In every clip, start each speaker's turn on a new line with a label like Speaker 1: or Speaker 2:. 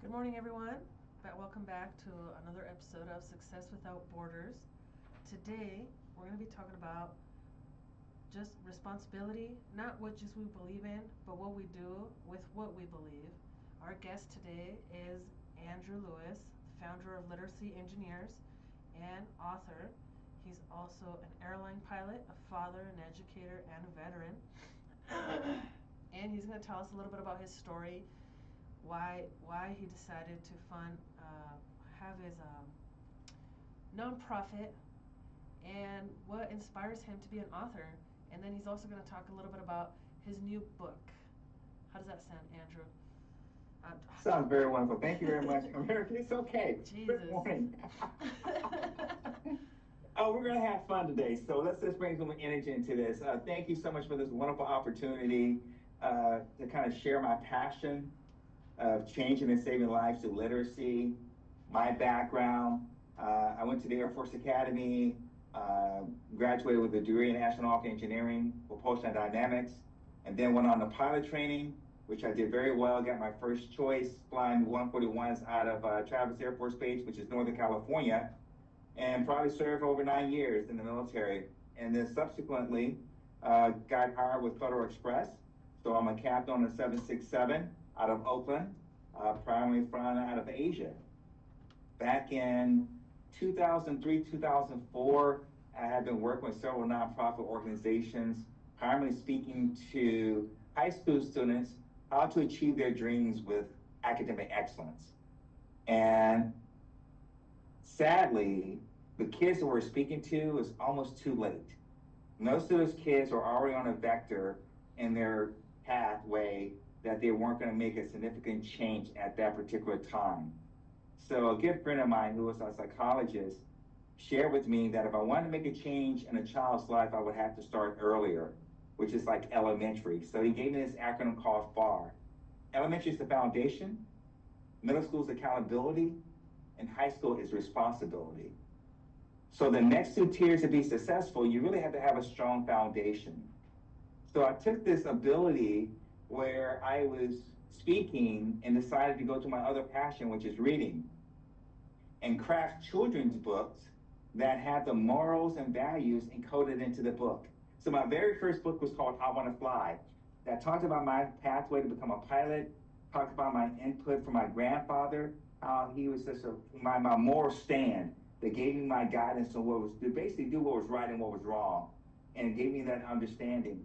Speaker 1: Good morning, everyone. Welcome back to another episode of Success Without Borders. Today, we're going to be talking about just responsibility, not what just we believe in, but what we do with what we believe. Our guest today is Andrew Lewis, founder of Literacy Engineers and author. He's also an airline pilot, a father, an educator, and a veteran. And he's going to tell us a little bit about his story, why he decided to have his nonprofit, and what inspires him to be an author. And then he's also going to talk a little bit about his new book. How does that sound, Andrew?
Speaker 2: Sounds very wonderful. Thank you very much, America. It's okay.
Speaker 1: Jesus.
Speaker 2: Good morning. We're going to have fun today, so let's just bring some energy into this. Thank you so much for this wonderful opportunity to kind of share my passion of changing and saving lives through literacy, my background. I went to the Air Force Academy, graduated with a degree in astronautical engineering, propulsion dynamics, and then went on to pilot training, which I did very well. Got my first choice flying 141s out of Travis Air Force Base, which is Northern California, and probably served over 9 years in the military. And then subsequently got hired with Federal Express. So I'm a captain on a 767 out of Oakland, primarily flying out of Asia. Back in 2003, 2004, I had been working with several nonprofit organizations, primarily speaking to high school students how to achieve their dreams with academic excellence. And sadly, the kids that we're speaking to is almost too late. Most of those kids are already on a vector in their pathway that they weren't going to make a significant change at that particular time. So a good friend of mine who was a psychologist shared with me that if I wanted to make a change in a child's life, I would have to start earlier, which is like elementary. So he gave me this acronym called FAR. Elementary is the foundation, middle school is accountability, and high school is responsibility. So the next two tiers to be successful, you really have to have a strong foundation. So I took this ability where I was speaking and decided to go to my other passion, which is reading, and craft children's books that have the morals and values encoded into the book. So my very first book was called I Want to Fly, that talked about my pathway to become a pilot, talked about my input from my grandfather, how he was just my moral stand that gave me my guidance on what was to basically do what was right and what was wrong, and gave me that understanding.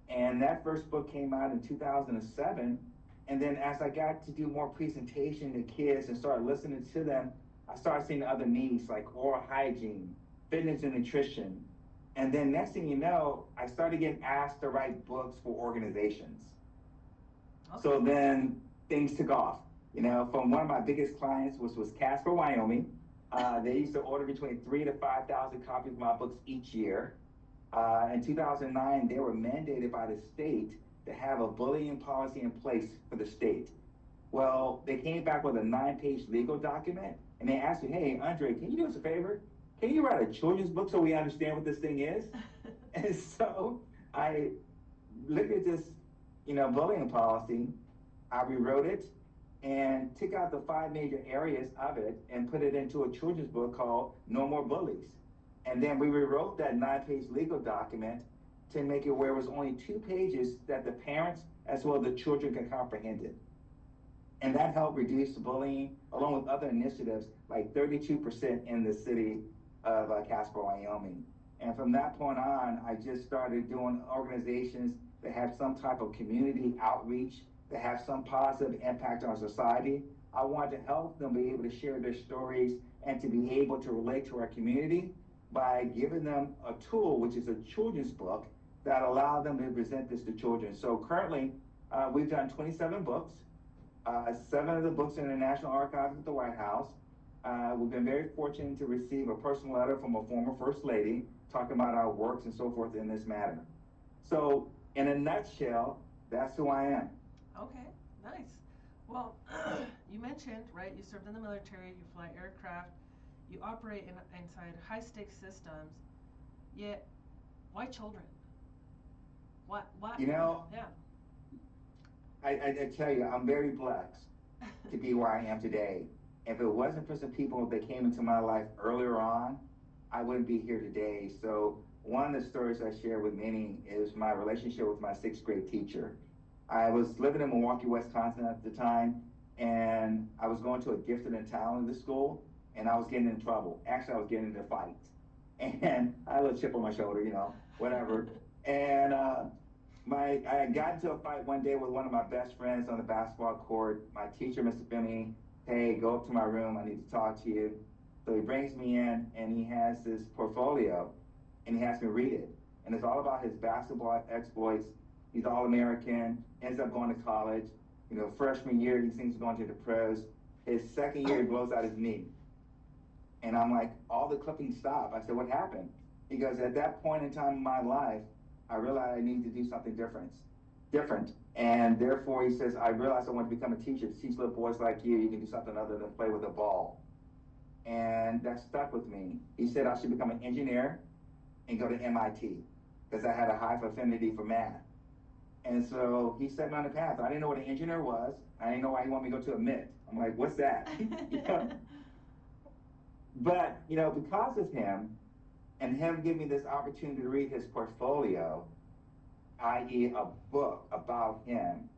Speaker 2: And that first book came out in 2007. And then as I got to do more presentation to kids and started listening to them, I started seeing other needs like oral hygiene, fitness and nutrition. And then next thing you know, I started getting asked to write books for organizations. Okay. So then things took off. You know, from one of my biggest clients, which was Casper, Wyoming. They used to order between 3,000 to 5,000 copies of my books each year. In 2009, they were mandated by the state to have a bullying policy in place for the state. Well, they came back with a 9-page legal document, and they asked me, hey, Andre, can you do us a favor? Can you write a children's book so we understand what this thing is? And so I looked at this, bullying policy. I rewrote it and took out the 5 major areas of it and put it into a children's book called No More Bullies. And then we rewrote that 9-page legal document to make it where it was only 2 pages that the parents as well as the children could comprehend it. And that helped reduce bullying, along with other initiatives, like 32% in the city of Casper, Wyoming. And from that point on, I just started doing organizations that have some type of community outreach, that have some positive impact on society. I wanted to help them be able to share their stories and to be able to relate to our community by giving them a tool, which is a children's book, that allow them to present this to children. So currently, we've done 27 books. 7 of the books are in the National Archives at the White House. We've been very fortunate to receive a personal letter from a former First Lady talking about our works and so forth in this matter. So in a nutshell, that's who I am.
Speaker 1: Okay, nice. Well, you mentioned, right, you served in the military, you fly aircraft, you operate inside high-stakes systems, yet why children? What?
Speaker 2: Yeah. I tell you, I'm very blessed. to be where I am today. If it wasn't for some people that came into my life earlier on, I wouldn't be here today. So one of the stories I share with many is my relationship with my sixth grade teacher. I was living in Milwaukee, Wisconsin at the time, and I was going to a gifted and talented school, and I was getting in trouble. Actually, I was getting into fights, and I had a little chip on my shoulder, whatever. And I got into a fight one day with one of my best friends on the basketball court. My teacher, Mr. Finney, hey, go up to my room. I need to talk to you. So he brings me in, and he has this portfolio, and he has me read it. And it's all about his basketball exploits. He's All-American, ends up going to college. Freshman year, he thinks he's going to the pros. His second year, he blows out his knee. And I'm like, all the clippings stop. I said, what happened? He goes, at that point in time in my life, I realized I need to do something different. And therefore, he says, I realized I want to become a teacher to teach little boys like you. You can do something other than play with a ball. And that stuck with me. He said I should become an engineer and go to MIT because I had a high affinity for math. And so he set me on the path. I didn't know what an engineer was. I didn't know why he wanted me to go to a MIT. I'm like, what's that? But, because of him and him giving me this opportunity to read his portfolio, i.e. a book about him,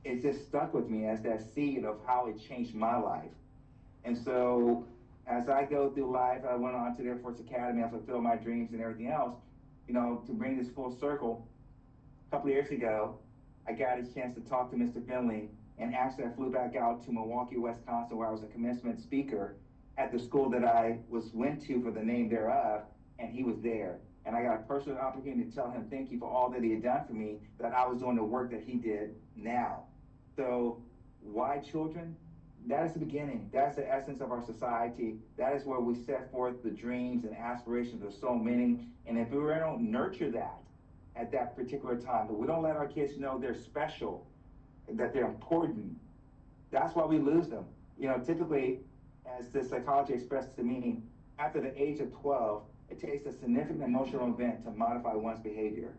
Speaker 2: it just stuck with me as that seed of how it changed my life. And so as I go through life, I went on to the Air Force Academy, I fulfilled my dreams and everything else, to bring this full circle. A couple of years ago, I got a chance to talk to Mr. Finley, and actually I flew back out to Milwaukee, Wisconsin, where I was a commencement speaker at the school that I went to for the name thereof, and he was there. And I got a personal opportunity to tell him thank you for all that he had done for me, that I was doing the work that he did now. So why children? That is the beginning. That's the essence of our society. That is where we set forth the dreams and aspirations of so many. And if we don't nurture that at that particular time, but we don't let our kids know they're special, that they're important, that's why we lose them. Typically, as the psychology expressed to me, after the age of 12, it takes a significant emotional event to modify one's behavior.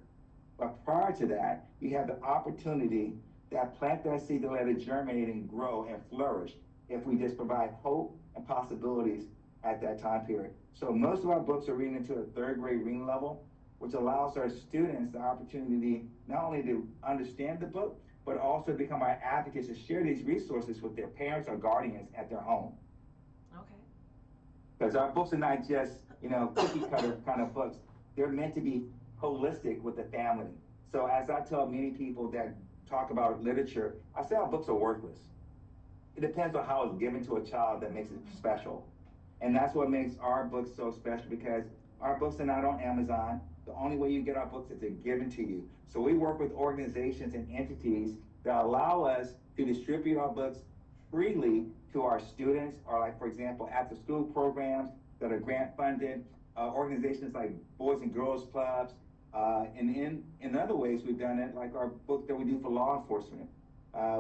Speaker 2: But prior to that, you have the opportunity that plant that seed to let it germinate and grow and flourish if we just provide hope and possibilities at that time period. So most of our books are reading into a third grade reading level, which allows our students the opportunity not only to understand the book, but also become our advocates to share these resources with their parents or guardians at their home.
Speaker 1: Okay.
Speaker 2: Because our books are not just, cookie cutter kind of books. They're meant to be holistic with the family. So as I tell many people that talk about literature, I say our books are worthless. It depends on how it's given to a child that makes it special. And that's what makes our books so special, because our books are not on Amazon. The only way you get our books is they're given to you. So we work with organizations and entities that allow us to distribute our books freely to our students, or like, for example, after school programs that are grant funded, organizations like Boys and Girls Clubs, and in other ways we've done it, like our book that we do for law enforcement.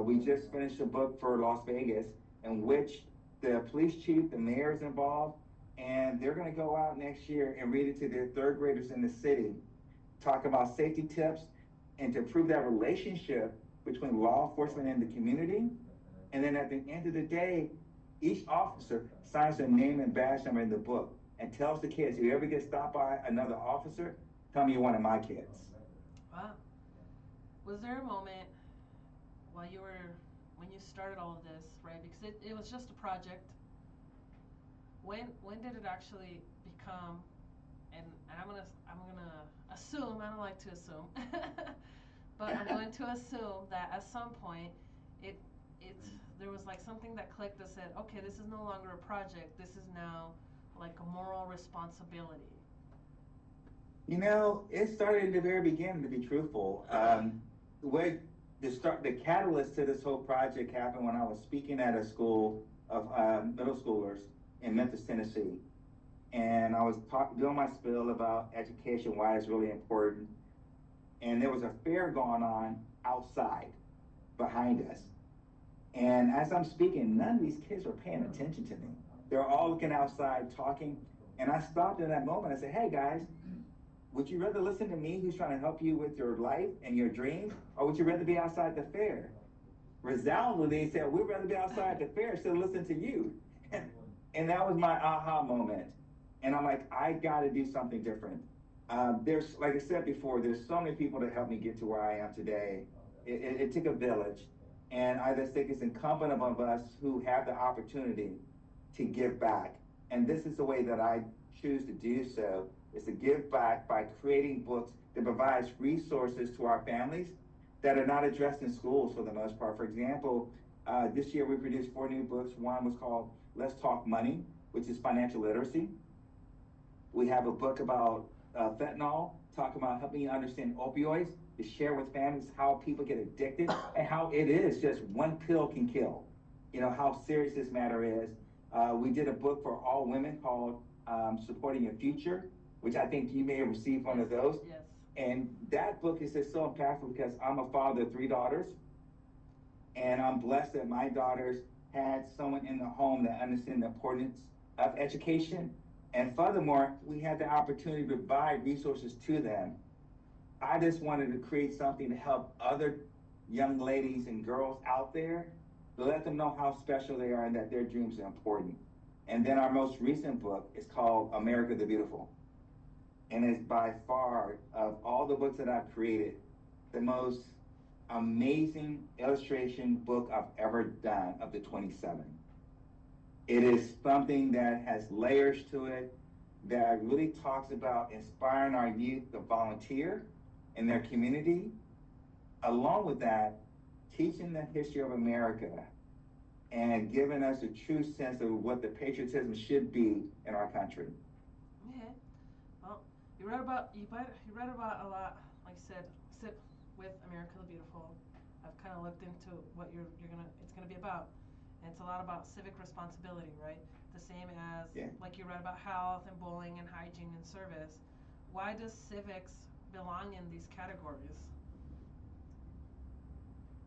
Speaker 2: We just finished a book for Las Vegas in which the police chief, the mayor is involved, and they're gonna go out next year and read it to their third graders in the city, talk about safety tips, and to improve that relationship between law enforcement and the community. And then at the end of the day, each officer signs their name and badge number in the book and tells the kids, if you ever get stopped by another officer, tell me you're one of my kids.
Speaker 1: Wow. Was there a moment while when you started all of this, right? Because it was just a project. When did it actually become, and I'm gonna assume, I don't like to assume, but I'm going to assume that at some point it there was like something that clicked that said, okay, this is no longer a project, this is now like a moral responsibility.
Speaker 2: It started in the very beginning, to be truthful. The catalyst to this whole project happened when I was speaking at a school of middle schoolers in Memphis, Tennessee. And I was doing my spiel about education, why it's really important. And there was a fair going on outside behind us. And as I'm speaking, none of these kids were paying attention to me. They were all looking outside, talking. And I stopped in that moment. I said, hey guys, would you rather listen to me, who's trying to help you with your life and your dreams, or would you rather be outside the fair? resoundingly they said, we'd rather be outside at the fair instead of listening to you. And that was my aha moment. And I'm like, I got to do something different. There's, like I said before, there's so many people that helped me get to where I am today. It took a village. And I just think it's incumbent upon us who have the opportunity to give back. And this is the way that I choose to do so, is to give back by creating books that provides resources to our families that are not addressed in schools for the most part. For example, this year we produced 4 new books. One was called Let's Talk Money, which is financial literacy. We have a book about fentanyl, talking about helping you understand opioids, to share with families how people get addicted and how it is just one pill can kill. You know, how serious this matter is. We did a book for all women called Supporting Your Future, which I think you may have received one of those.
Speaker 1: Yes.
Speaker 2: And that book is just so impactful because I'm a father of 3 daughters, and I'm blessed that my daughters had someone in the home that understood the importance of education. And furthermore, we had the opportunity to provide resources to them. I just wanted to create something to help other young ladies and girls out there, to let them know how special they are and that their dreams are important. And then our most recent book is called America the Beautiful. And it's by far, of all the books that I've created, the most amazing illustration book I've ever done of the 27. It is something that has layers to it, that really talks about inspiring our youth to volunteer in their community. Along with that, teaching the history of America and giving us a true sense of what the patriotism should be in our country.
Speaker 1: Okay. Well, you read about a lot, like you said, sit with America the Beautiful. I've kind of looked into what it's gonna be about. And it's a lot about civic responsibility, right? The same as, like you read about health and bullying and hygiene and service. Why does civics belong in these categories?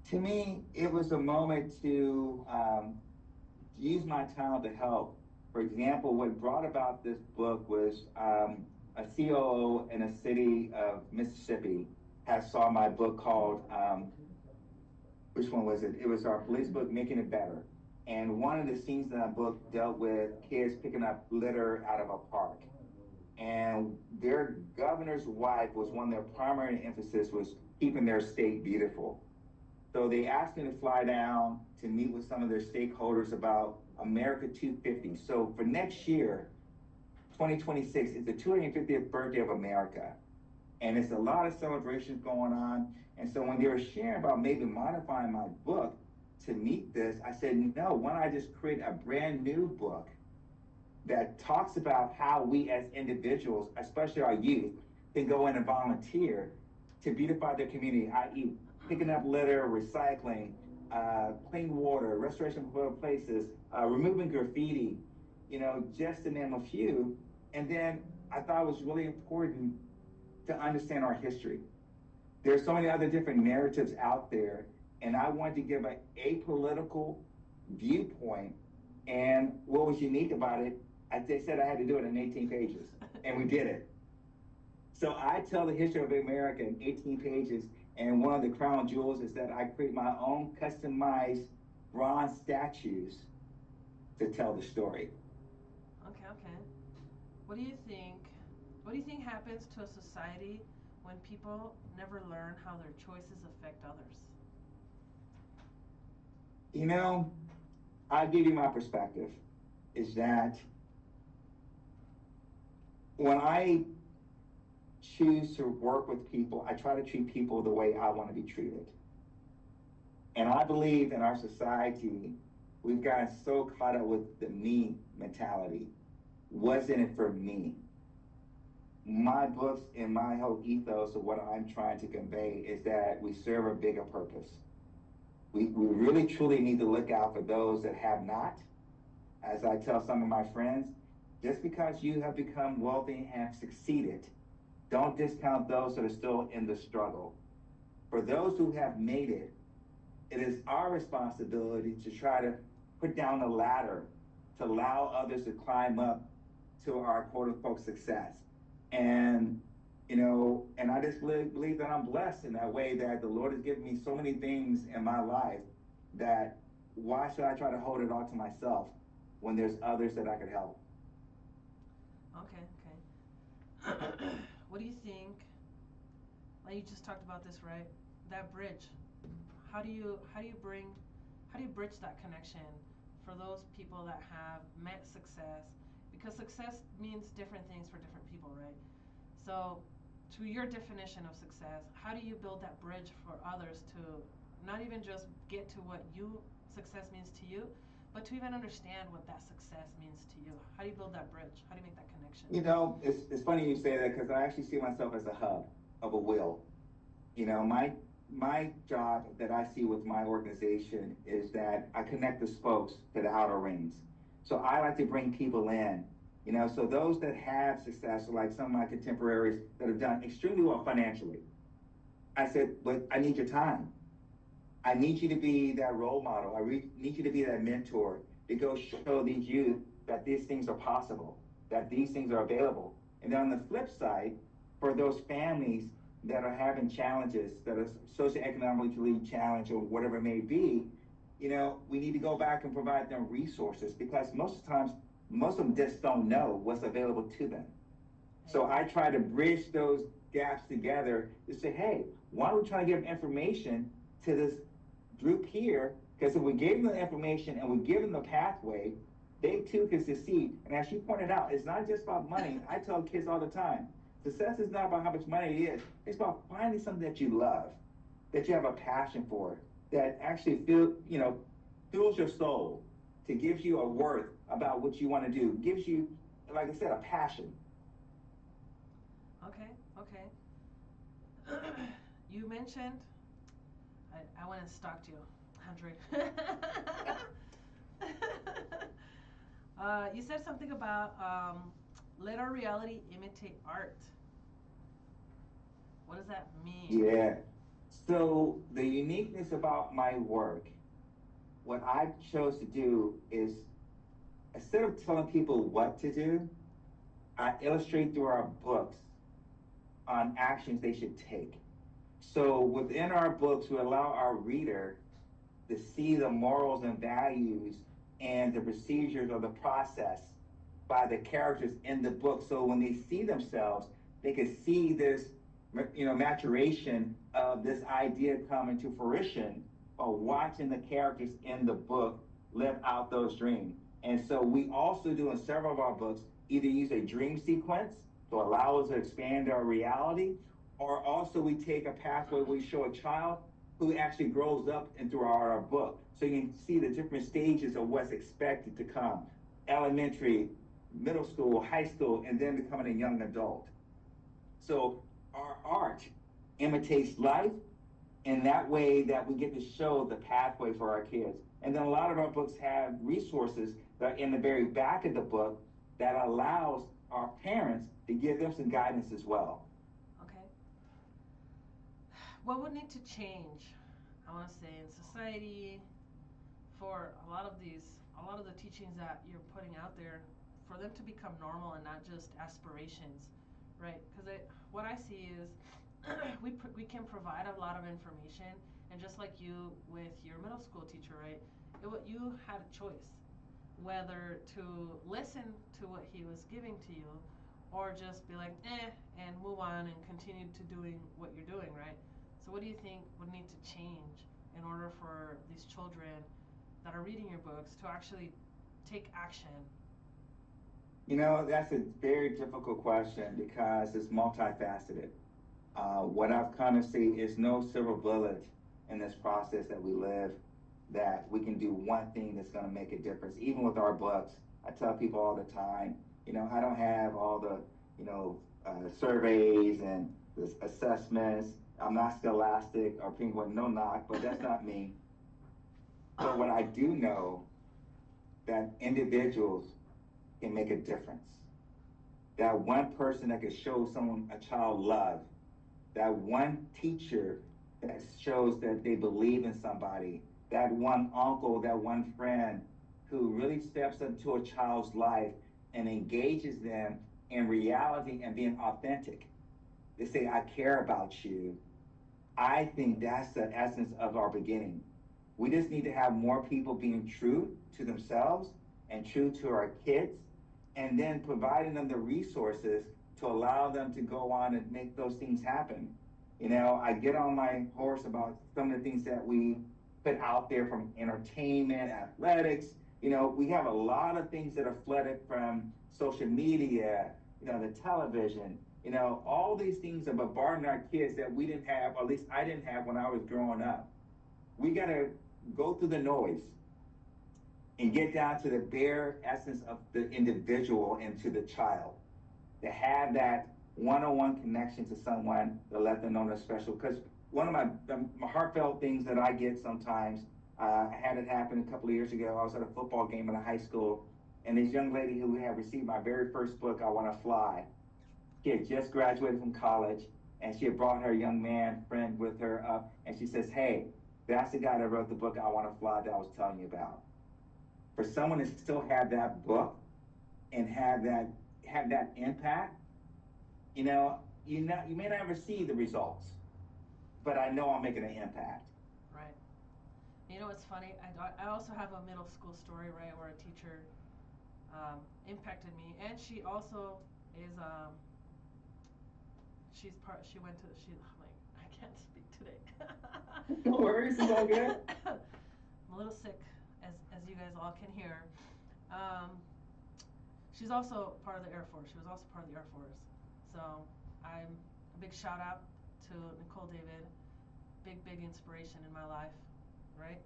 Speaker 2: To me, it was a moment to use my talent to help. For example, what brought about this book was a COO in a city of Mississippi had saw my book called, which one was it? It was our police book, Making It Better. And one of the scenes in that book dealt with kids picking up litter out of a park. And their governor's wife was one of their primary emphasis was keeping their state beautiful. So they asked me to fly down to meet with some of their stakeholders about America 250. So for next year, 2026, is the 250th birthday of America. And it's a lot of celebrations going on. And so when they were sharing about maybe modifying my book to meet this, I said, no, why don't I just create a brand new book that talks about how we as individuals, especially our youth, can go in and volunteer to beautify their community, i.e. picking up litter, recycling, clean water, restoration of public places, removing graffiti, you know, just to name a few. And then I thought it was really important to understand our history. There's so many other different narratives out there, and I wanted to give an apolitical viewpoint. And what was unique about it, they said I had to do it in 18 pages, and we did it. So I tell the history of America in 18 pages, and one of the crown jewels is that I create my own customized bronze statues to tell the story.
Speaker 1: Okay, okay. What do you think? What do you think happens to a society when people never learn how their choices affect others?
Speaker 2: You know, I'll give you my perspective, is that when I choose to work with people, I try to treat people the way I want to be treated. And I believe in our society, we've gotten so caught up with the me mentality. What's in it for me? My books and my whole ethos of what I'm trying to convey is that we serve a bigger purpose. We really truly need to look out for those that have not. As I tell some of my friends, just because you have become wealthy and have succeeded, don't discount those that are still in the struggle. For those who have made it, it is our responsibility to try to put down the ladder to allow others to climb up to our quote unquote success. And, you know, and I just believe that I'm blessed in that way, that the Lord has given me so many things in my life that why should I try to hold it all to myself when there's others that I could help?
Speaker 1: Okay, okay. What do you think? Like you just talked about this, right? That bridge. How do you bridge that connection for those people that have met success? Because success means different things for different people, right? So, to your definition of success, how do you build that bridge for others to not even just get to what you success means to you, but to even understand what that success means to you? How do you build that bridge? How do you make that connection?
Speaker 2: It's funny you say that because I actually see myself as a hub of a wheel. My job that I see with my organization is that I connect the spokes to the outer rings. So I like to bring people in, so those that have success, like some of my contemporaries that have done extremely well financially. I said, but I need your time. I need you to be that role model. Need you to be that mentor to go show these youth that these things are possible, that these things are available. And then on the flip side, for those families that are having challenges, that are socioeconomically challenged or whatever it may be, we need to go back and provide them resources because most of the times, most of them just don't know what's available to them. So I try to bridge those gaps together to say, hey, why don't we try to give information to this group here? Because if we gave them the information and we give them the pathway, they too can succeed. And as you pointed out, it's not just about money. I tell kids all the time, success is not about how much money it is. It's about finding something that you love, that you have a passion for, that actually fuels your soul, to give you a worth about what you want to do, gives you, like I said, a passion.
Speaker 1: Okay, okay. You mentioned, I went and stalked you, Andre. You said something about let our reality imitate art. What does that mean?
Speaker 2: Yeah. So the uniqueness about my work, what I chose to do is instead of telling people what to do, I illustrate through our books on actions they should take. So within our books, we allow our reader to see the morals and values and the procedures or the process by the characters in the book. So when they see themselves, they can see this, maturation of this idea coming to fruition by watching the characters in the book live out those dreams. And so we also do in several of our books either use a dream sequence to allow us to expand our reality, or also we take a pathway where we show a child who actually grows up and throughout our book. So you can see the different stages of what's expected to come: elementary, middle school, high school, and then becoming a young adult. So our art imitates life in that way that we get to show the pathway for our kids. And then a lot of our books have resources that are in the very back of the book that allows our parents to give them some guidance as well.
Speaker 1: Okay. What would need to change, I want to say, in society for a lot of the teachings that you're putting out there, for them to become normal and not just aspirations, right? Because what I see is we can provide a lot of information, and just like you with your middle school teacher, right? You had a choice whether to listen to what he was giving to you or just be like, and move on and continue to doing what you're doing, right? So, what do you think would need to change in order for these children that are reading your books to actually take action?
Speaker 2: That's a very difficult question because it's multifaceted. What I've come to see is no silver bullet in this process that we live, that we can do one thing that's going to make a difference. Even with our books, I tell people all the time, I don't have all the, surveys and the assessments. I'm not scholastic or penguin, no knock, but that's not me. But what I do know that individuals can make a difference. That one person that can show someone a child love, that one teacher that shows that they believe in somebody, that one uncle, that one friend who really steps into a child's life and engages them in reality and being authentic. They say, I care about you. I think that's the essence of our beginning. We just need to have more people being true to themselves and true to our kids, and then providing them the resources to allow them to go on and make those things happen. I get on my horse about some of the things that we put out there from entertainment, athletics. We have a lot of things that are flooded from social media, the television, all these things are bombarding our kids that we didn't have, or at least I didn't have when I was growing up. We got to go through the noise and get down to the bare essence of the individual and to the child, to have that one-on-one connection to someone to let them know they're special. Because one of my heartfelt things that I get sometimes, I had it happen a couple of years ago. I was at a football game in a high school, and this young lady who had received my very first book, I Want to Fly, she had just graduated from college, and she had brought her young man friend with her up, and she says, "Hey, that's the guy that wrote the book I Want to Fly that I was telling you about." For someone to still have that book and have that impact, you may never see the results, but I know I'm making an impact.
Speaker 1: Right. It's funny. I also have a middle school story, right, where a teacher impacted me, and she also is she went to she I'm like, I can't speak today.
Speaker 2: No worries, it's all good.
Speaker 1: I'm a little sick, as you guys all can hear. She's also part of the Air Force. She was also part of the Air Force. So I'm a big shout out to Nicole David, big inspiration in my life, right?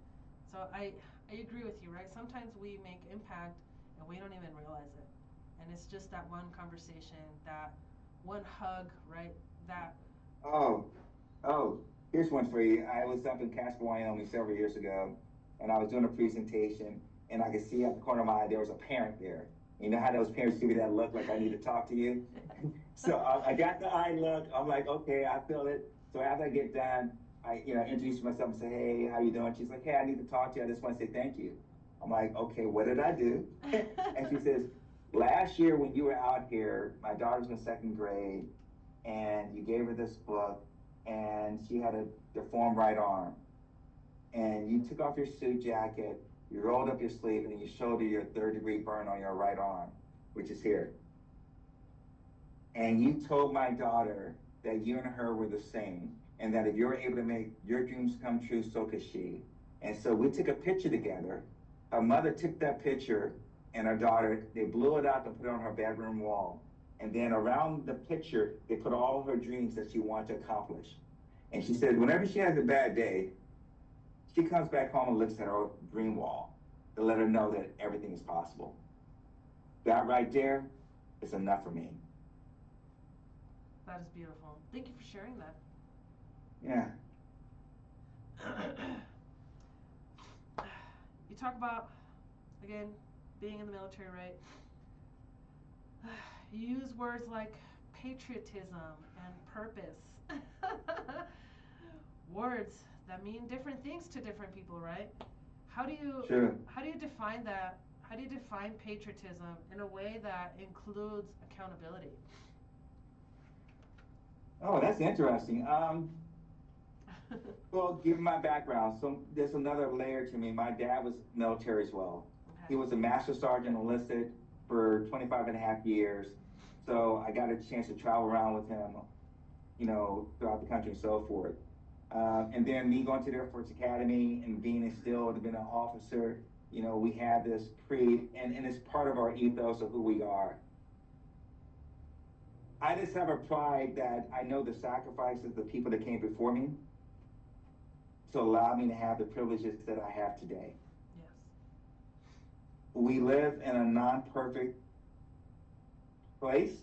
Speaker 1: So I agree with you, right? Sometimes we make impact and we don't even realize it. And it's just that one conversation, that one hug, right? That
Speaker 2: Oh, oh, here's one for you. I was up in Casper, Wyoming several years ago, and I was doing a presentation, and I could see at the corner of my eye there was a parent there. You know how those parents give you that look like I need to talk to you? So I got the eye look. I'm like, okay, I feel it. So after I get done, I introduce myself and say, "Hey, how you doing?" She's like, "Hey, I need to talk to you. I just want to say thank you." I'm like, "Okay, what did I do?" And she says, "Last year when you were out here, my daughter's in second grade, and you gave her this book, and she had a deformed right arm, and you took off your suit jacket, you rolled up your sleeve, and you showed her your third-degree burn on your right arm, which is here. And you told my daughter that you and her were the same, and that if you're able to make your dreams come true, so could she." And so we took a picture together. Her mother took that picture, and her daughter, they blew it up and put it on her bedroom wall. And then around the picture, they put all her dreams that she wanted to accomplish. And she said, whenever she has a bad day, she comes back home and looks at her dream wall to let her know that everything is possible. That right there is enough for me.
Speaker 1: That is beautiful. Thank you for sharing that.
Speaker 2: Yeah.
Speaker 1: You talk about, again, being in the military, right? You use words like patriotism and purpose. Words that mean different things to different people, right? How do you
Speaker 2: Sure.
Speaker 1: how do you define that? How do you define patriotism in a way that includes accountability?
Speaker 2: Oh, that's interesting. Well, given my background, so there's another layer to me. My dad was military as well.
Speaker 1: Okay.
Speaker 2: He was a master sergeant enlisted for 25 and a half years. So I got a chance to travel around with him, throughout the country and so forth. And then me going to the Air Force Academy and being instilled to being an officer, we have this creed, and it's part of our ethos of who we are. I just have a pride that I know the sacrifices of the people that came before me to allow me to have the privileges that I have today.
Speaker 1: Yes.
Speaker 2: We live in a non-perfect place.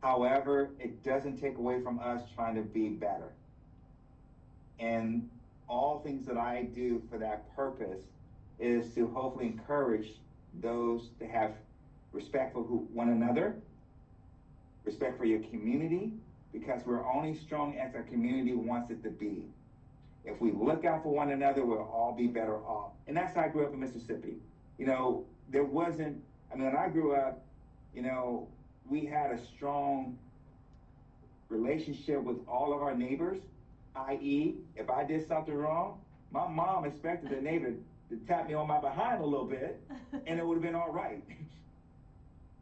Speaker 2: However, it doesn't take away from us trying to be better. And all things that I do for that purpose is to hopefully encourage those to have respect for one another, respect for your community, because we're only strong as our community wants it to be. If we look out for one another, we'll all be better off. And that's how I grew up in Mississippi. There wasn't, when I grew up, we had a strong relationship with all of our neighbors, i.e., if I did something wrong, My mom expected the neighbor to tap me on my behind a little bit, and it would have been all right.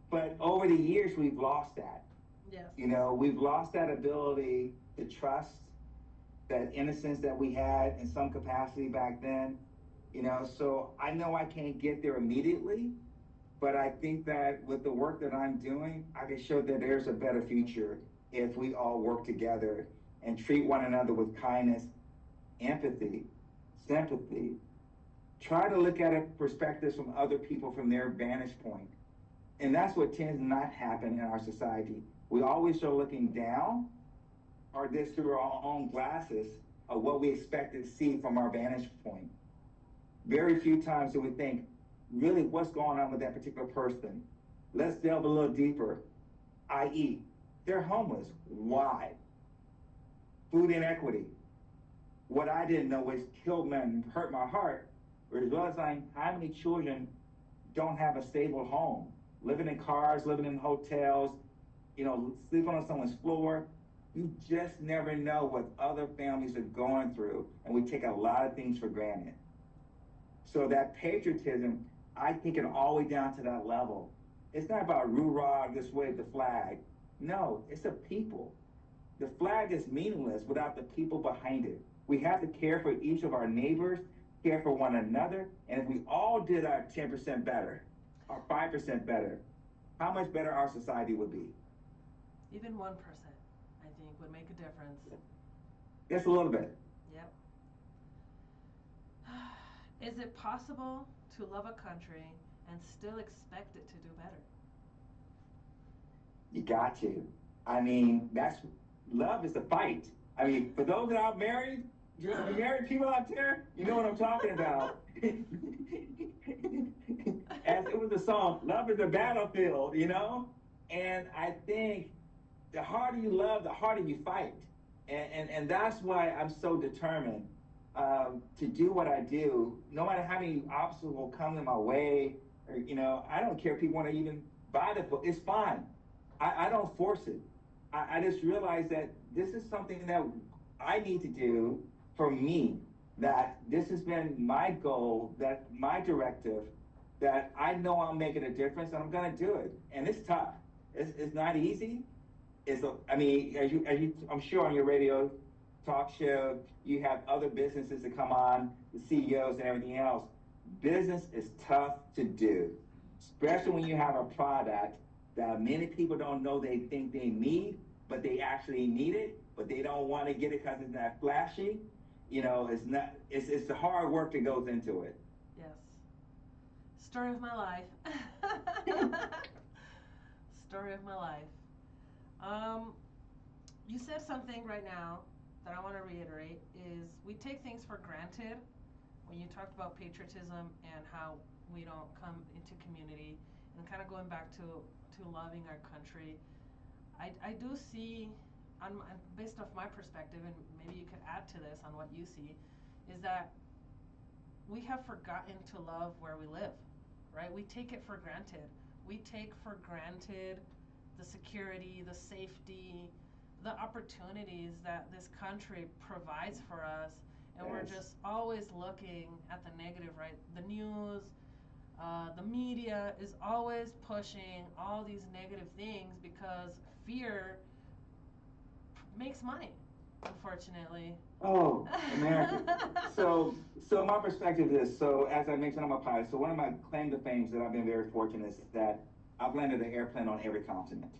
Speaker 2: But over the years, we've lost that.
Speaker 1: Yes.
Speaker 2: You know, we've lost that ability to trust, that innocence that we had in some capacity back then. You know, so I know I can't get there immediately, but I think that with the work that I'm doing, I can show that there's a better future if we all work together and treat one another with kindness, empathy, sympathy. Try to look at it perspectives from other people from their vantage point. And that's what tends to not happen in our society. We always are looking down or this through our own glasses of what we expect to see from our vantage point. Very few times do we think, really, what's going on with that particular person? Let's delve a little deeper, i.e., they're homeless. Why? Food inequity. What I didn't know was killed me and hurt my heart, as well as like how many children don't have a stable home, living in cars, living in hotels, you know, sleeping on someone's floor. You just never know what other families are going through, and we take a lot of things for granted. So that patriotism, I think it all the way down to that level. It's not about roo-rah, just wave the flag. No, it's a people. The flag is meaningless without the people behind it. We have to care for each of our neighbors, care for one another, and if we all did our 10% better, or 5% better, how much better our society would be.
Speaker 1: Even 1%, I think, would make a difference.
Speaker 2: Just a little bit.
Speaker 1: Yep. Is it possible to love a country and still expect it to do better?
Speaker 2: You got to. I mean, that's love is a fight. I mean, for those that are married, you know, married people out there, you know what I'm talking about. As it was a song, love is a battlefield, you know? And I think the harder you love, the harder you fight. And that's why I'm so determined to do what I do, no matter how many obstacles come in my way, or, you know, I don't care if people want to even buy the book, it's fine. I don't force it. I just realize that this is something that I need to do for me, that this has been my goal, that my directive, that I know I'm making a difference and I'm going to do it. And it's tough. It's not easy. I mean, I'm sure on your radio talk show, you have other businesses that come on, the CEOs and everything else. Business is tough to do, especially when you have a product that many people don't know they think they need, but they actually need it, but they don't want to get it because it's not flashy. You know, it's the hard work that goes into it.
Speaker 1: Yes. Story of my life. Story of my life. Um, you said something right now that I want to reiterate is we take things for granted when you talked about patriotism and how we don't come into community and kind of going back to loving our country. I do see based off my perspective, and maybe you could add to this on what you see, is that we have forgotten to love where we live, right? We take it for granted. We take for granted the security, the safety, the opportunities that this country provides for us, and we're just always looking at the negative, right? The news, the media is always pushing all these negative things because fear makes money, unfortunately.
Speaker 2: Oh, America. So my perspective is, so as I mentioned on my podcast, so one of my claim to fame that I've been very fortunate is that I've landed an airplane on every continent.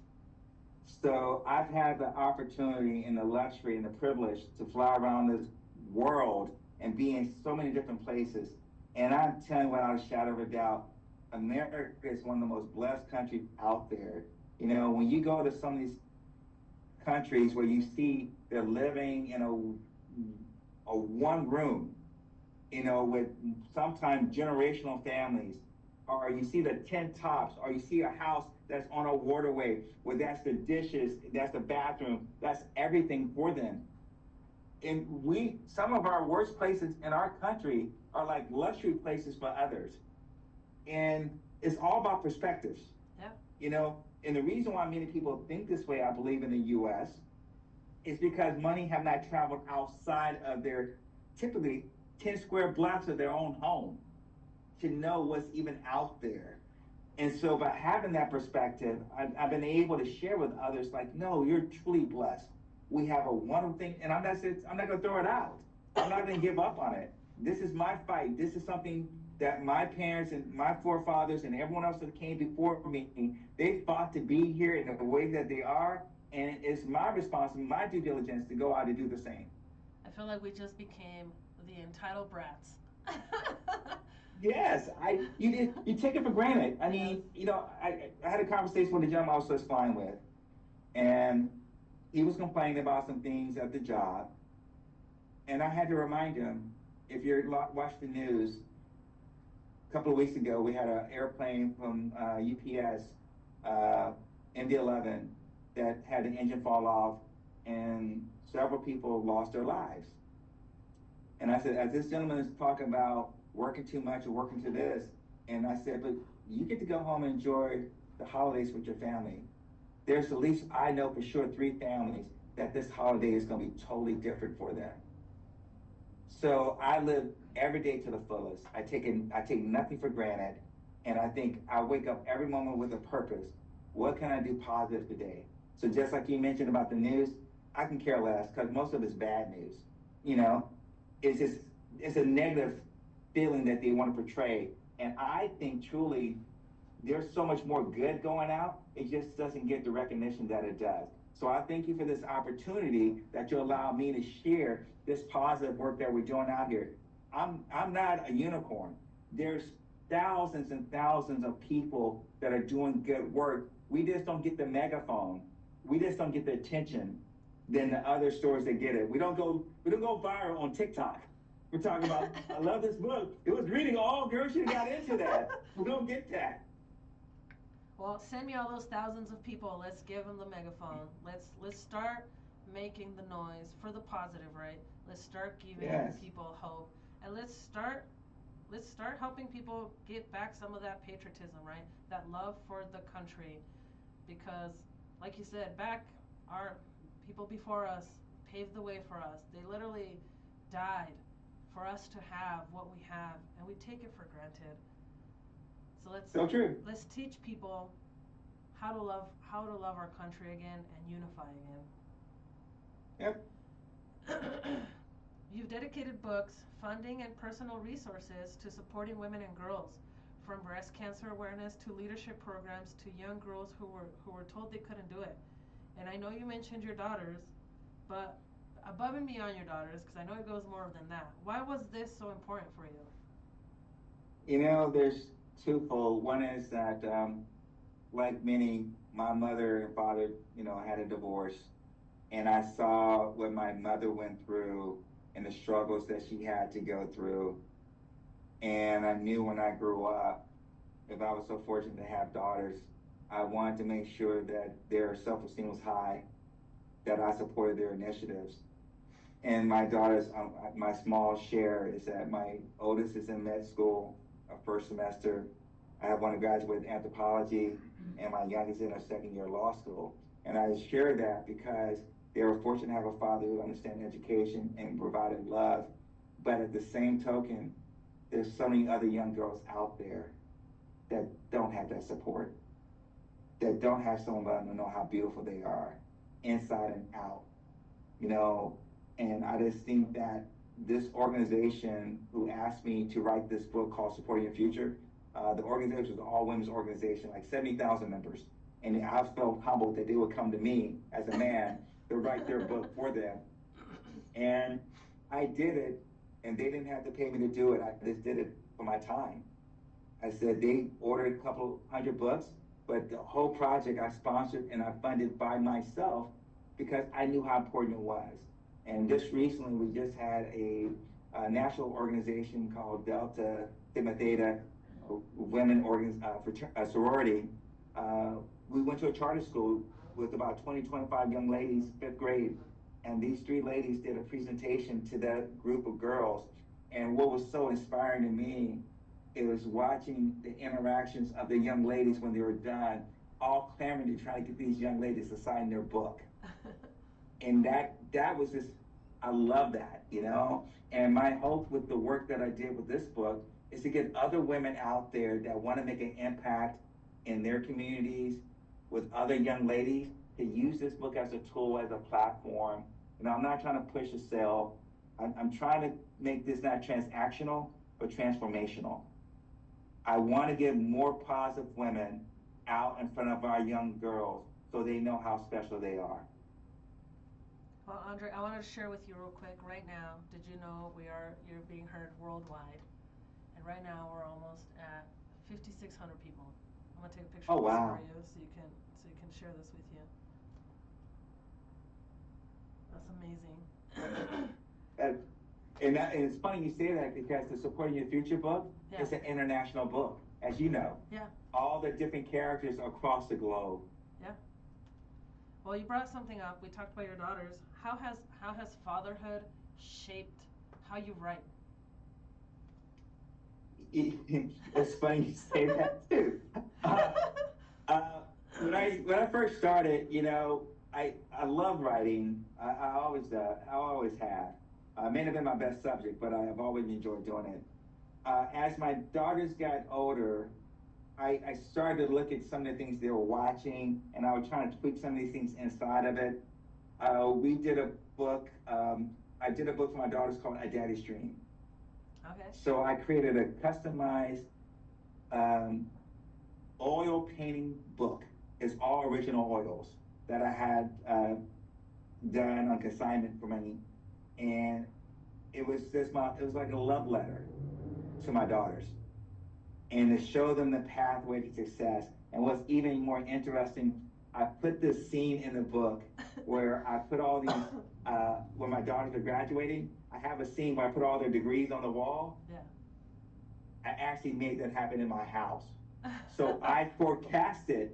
Speaker 2: So I've had the opportunity and the luxury and the privilege to fly around this world and be in so many different places. And I'm telling you without a shadow of a doubt, America is one of the most blessed countries out there. You know, when you go to some of these countries where you see they're living in a one room, you know, with sometimes generational families, or you see the tent tops, or you see a house that's on a waterway where that's the dishes, that's the bathroom, that's everything for them. And some of our worst places in our country are like luxury places for others. And it's all about perspectives.
Speaker 1: Yeah.
Speaker 2: You know, and the reason why many people think this way, I believe, in the US is because money have not traveled outside of their typically 10 square blocks of their own home to know what's even out there. And so by having that perspective, I've been able to share with others, like, no, you're truly blessed. We have a wonderful thing, and I'm not going to throw it out. I'm not going to give up on it. This is my fight. This is something that my parents and my forefathers and everyone else that came before me, they fought to be here in the way that they are, and it's my responsibility, my due diligence to go out and do the same.
Speaker 1: I feel like we just became the entitled brats.
Speaker 2: Yes, you take it for granted. I
Speaker 1: Yes.
Speaker 2: mean, I had a conversation with a gentleman I was just flying with, and he was complaining about some things at the job, and I had to remind him, if you watch the news, a couple of weeks ago we had an airplane from UPS, uh, MD-11, that had the engine fall off, and several people lost their lives. And I said, as this gentleman is talking about working too much or working to this, and I said, but you get to go home and enjoy the holidays with your family. There's at least, I know for sure, 3 families that this holiday is going to be totally different for them. So I live every day to the fullest. I take nothing for granted, and I think I wake up every moment with a purpose. What can I do positive today? So just like you mentioned about the news, I can care less because most of it's bad news. You know, it's just it's a negative feeling that they want to portray, and I think truly there's so much more good going out. It just doesn't get the recognition that it does. So I thank you for this opportunity that you allow me to share this positive work that we're doing out here. I'm not a unicorn. There's thousands and thousands of people that are doing good work. We just don't get the megaphone. We just don't get the attention than the other stores that get it. We don't go viral on TikTok. We're talking about, I love this book. It was reading all girls should have got into that. We don't get that.
Speaker 1: Well, send me all those thousands of people. Let's give them the megaphone. Let's start making the noise for the positive, right? Let's start giving
Speaker 2: Yes.
Speaker 1: people hope, and let's start helping people get back some of that patriotism, right? That love for the country, because, like you said, back our people before us paved the way for us. They literally died for us to have what we have, and we take it for granted. So let's
Speaker 2: So true.
Speaker 1: let's teach people how to love our country again and unify
Speaker 2: Yep.
Speaker 1: again. You've dedicated books, funding, and personal resources to supporting women and girls, from breast cancer awareness to leadership programs to young girls who were told they couldn't do it. And I know you mentioned your daughters, but above and beyond your daughters, because I know it goes more than that. Why was this so important for you?
Speaker 2: There's twofold. One is that, like many, my mother and father, had a divorce, and I saw what my mother went through and the struggles that she had to go through. And I knew when I grew up, if I was so fortunate to have daughters, I wanted to make sure that their self-esteem was high, that I supported their initiatives. And my daughters, my small share is that my oldest is in med school, first semester. I have one who graduated anthropology, and my youngest in her second year of law school. And I share that because they were fortunate to have a father who understood education and provided love. But at the same token, there's so many other young girls out there that don't have that support, that don't have someone letting them know how beautiful they are, inside and out. you know, and I just think that this organization who asked me to write this book called Supporting Your Future, the organization was an all women's organization, like 70,000 members. And I felt humbled that they would come to me as a man to write their book for them. And I did it, and they didn't have to pay me to do it. I just did it for my time. I said they ordered a couple hundred books, but the whole project I sponsored and I funded by myself because I knew how important it was. And just recently, we just had a national organization called Delta Sigma Theta Women Sorority. We went to a charter school with about 20, 25 young ladies, fifth grade, and these three ladies did a presentation to that group of girls. And what was so inspiring to me, it was watching the interactions of the young ladies when they were done, all clamoring to try to get these young ladies to sign their book. And that was just, I love that, you know? And my hope with the work that I did with this book is to get other women out there that want to make an impact in their communities with other young ladies to use this book as a tool, as a platform. You know, I'm not trying to push a sale. I'm trying to make this not transactional, but transformational. I want to get more positive women out in front of our young girls so they know how special they are.
Speaker 1: Well, Andre, I wanted to share with you real quick. Right now, did you know you're being heard worldwide? And right now, we're almost at 5,600 people. I'm gonna take a picture
Speaker 2: Oh,
Speaker 1: of this
Speaker 2: wow.
Speaker 1: for you, so you can share this with you. That's amazing.
Speaker 2: And, and it's funny you say that because the Supporting Your Future book
Speaker 1: Yeah.
Speaker 2: is an international book, as you know.
Speaker 1: Yeah.
Speaker 2: All the different characters across the globe.
Speaker 1: Yeah. Well, you brought something up. We talked about your daughters. How has fatherhood shaped how you write?
Speaker 2: It's funny you say that too. Uh, uh, when I first started, you know, I love writing. I always have. May not have been my best subject, but I've always enjoyed doing it. As my daughters got older, I started to look at some of the things they were watching, and I was trying to tweak some of these things inside of it. We did a book. I did a book for my daughters called A Daddy's Dream.
Speaker 1: Okay.
Speaker 2: So I created a customized um, oil painting book. It's all original oils that I had done on consignment for money, and it was like a love letter to my daughters, and to show them the pathway to success. And what's even more interesting, I put this scene in the book where I put all these when my daughters are graduating. I have a scene where I put all their degrees on the wall.
Speaker 1: Yeah.
Speaker 2: I actually made that happen in my house. So I forecasted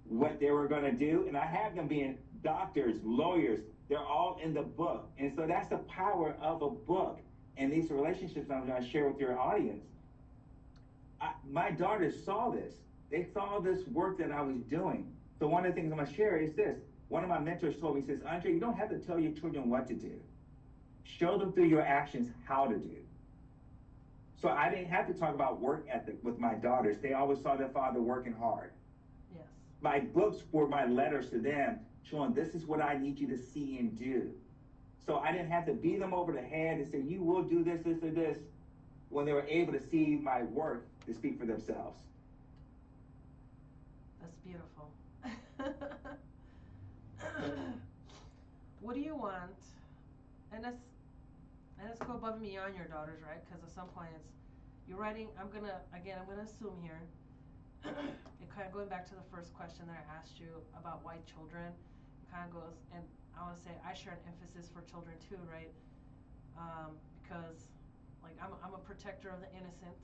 Speaker 2: what they were going to do, and I have them being doctors, lawyers. They're all in the book. And so that's the power of a book. And these relationships I'm going to share with your audience. My daughters saw this. They saw this work that I was doing. So one of the things I'm going to share is this. One of my mentors told me, he says, Andre, you don't have to tell your children what to do. Show them through your actions how to do. So I didn't have to talk about work ethic with my daughters. They always saw their father working hard.
Speaker 1: Yes.
Speaker 2: My books were my letters to them, showing this is what I need you to see and do. So I didn't have to beat them over the head and say, you will do this, this, or this, when they were able to see my work to speak for themselves.
Speaker 1: That's beautiful. What do you want? And let's go above and beyond your daughters, right? Because at some point you're writing. I'm gonna assume here. It kind of going back to the first question that I asked you about white children. It kind of goes, and I want to say I share an emphasis for children too, right? Because like I'm a protector of the innocent.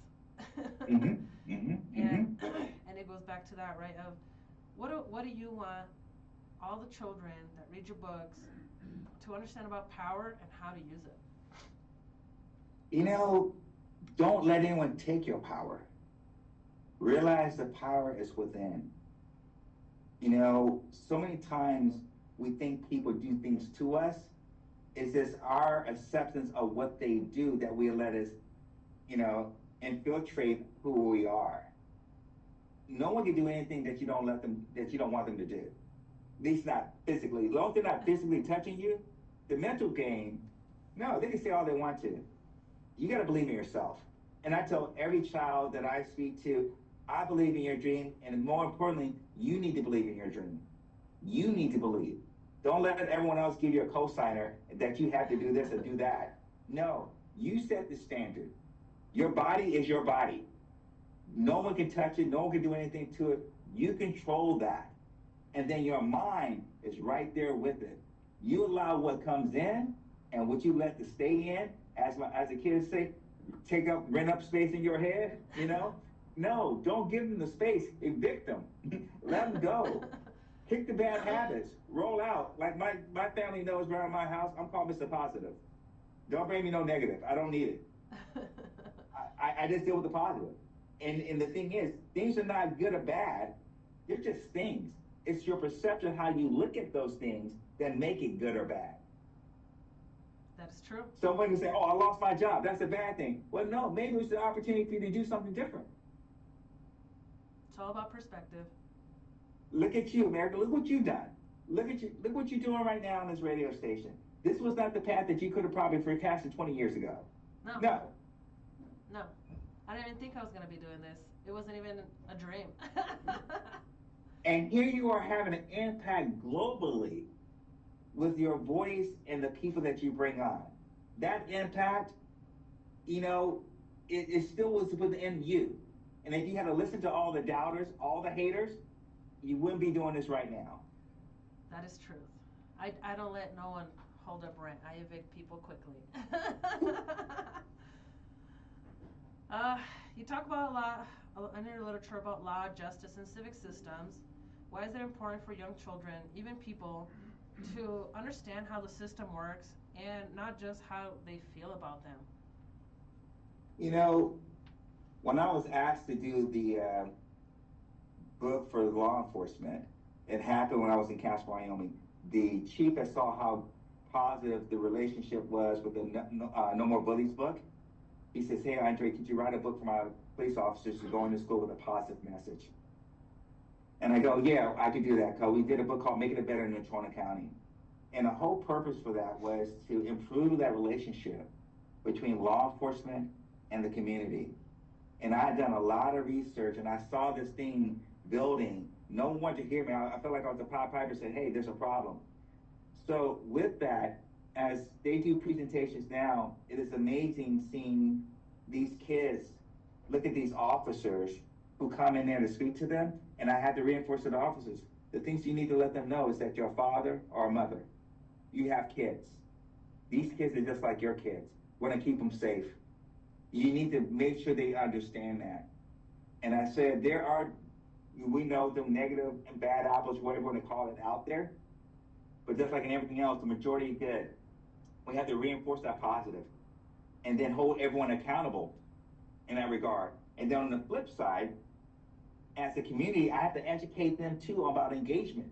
Speaker 2: Mm-hmm, mm-hmm,
Speaker 1: and
Speaker 2: mm-hmm.
Speaker 1: and it goes back to that, right? Of what do you want all the children that read your books to understand about power and how to use it?
Speaker 2: You know, don't let anyone take your power. Realize the power is within. You know, so many times we think people do things to us. It's just our acceptance of what they do that we let us, you know, infiltrate who we are. No one can do anything that you don't want them to do. At least not physically. As long as they're not physically touching you, the mental game, no, they can say all they want to. You got to believe in yourself. And I tell every child that I speak to, I believe in your dream, and more importantly, you need to believe in your dream. You need to believe. Don't let everyone else give you a cosigner that you have to do this or do that. No, you set the standard. Your body is your body. No one can touch it. No one can do anything to it. You control that. And then your mind is right there with it. You allow what comes in and what you let to stay in, as the kids say, rent up space in your head, you know? No, don't give them the space. Evict them. Let them go. Kick the bad habits. Roll out. Like my family knows around my house, I'm called Mr. Positive. Don't bring me no negative. I don't need it. I just deal with the positive. And the thing is, things are not good or bad. They're just things. It's your perception, how you look at those things, that make it good or bad.
Speaker 1: That is true.
Speaker 2: Someone can say, oh, I lost my job. That's a bad thing. Well, no, maybe it's an opportunity for you to do something different.
Speaker 1: It's all about perspective.
Speaker 2: Look at you, America. Look what you've done. Look at you. Look what you're doing right now on this radio station. This was not the path that you could have probably forecasted 20 years ago.
Speaker 1: No.
Speaker 2: No.
Speaker 1: No. I didn't even think I was going to be doing this. It wasn't even a dream.
Speaker 2: And here you are having an impact globally with your voice and the people that you bring on. That impact, you know, it still was within you. And if you had to listen to all the doubters, all the haters, you wouldn't be doing this right now.
Speaker 1: That is truth. I don't let no one hold up rent. I evict people quickly. You talk about a lot in your literature about law, justice, and civic systems. Why is it important for young children, even people, to understand how the system works and not just how they feel about them?
Speaker 2: You know, when I was asked to do the book for law enforcement, it happened when I was in Casper, Wyoming. The chief that saw how positive the relationship was with the No More Bullies book, he says, hey, Andre, could you write a book for my police officers to go into school with a positive message? And I go, yeah, I could do that, because we did a book called Making It Better in Natrona County. And the whole purpose for that was to improve that relationship between law enforcement and the community. And I had done a lot of research, and I saw this thing building. No one wanted to hear me. I felt like I was a Pied Piper saying, hey, there's a problem. So with that, as they do presentations now, it is amazing seeing these kids look at these officers who come in there to speak to them. And I had to reinforce to the officers, the things you need to let them know is that your father or mother, you have kids. These kids are just like your kids. We want to keep them safe. You need to make sure they understand that. And I said, we know them negative and bad apples, whatever you want to call it, out there. But just like in everything else, the majority is good. We have to reinforce that positive and then hold everyone accountable in that regard. And then on the flip side, as a community, I have to educate them too about engagement.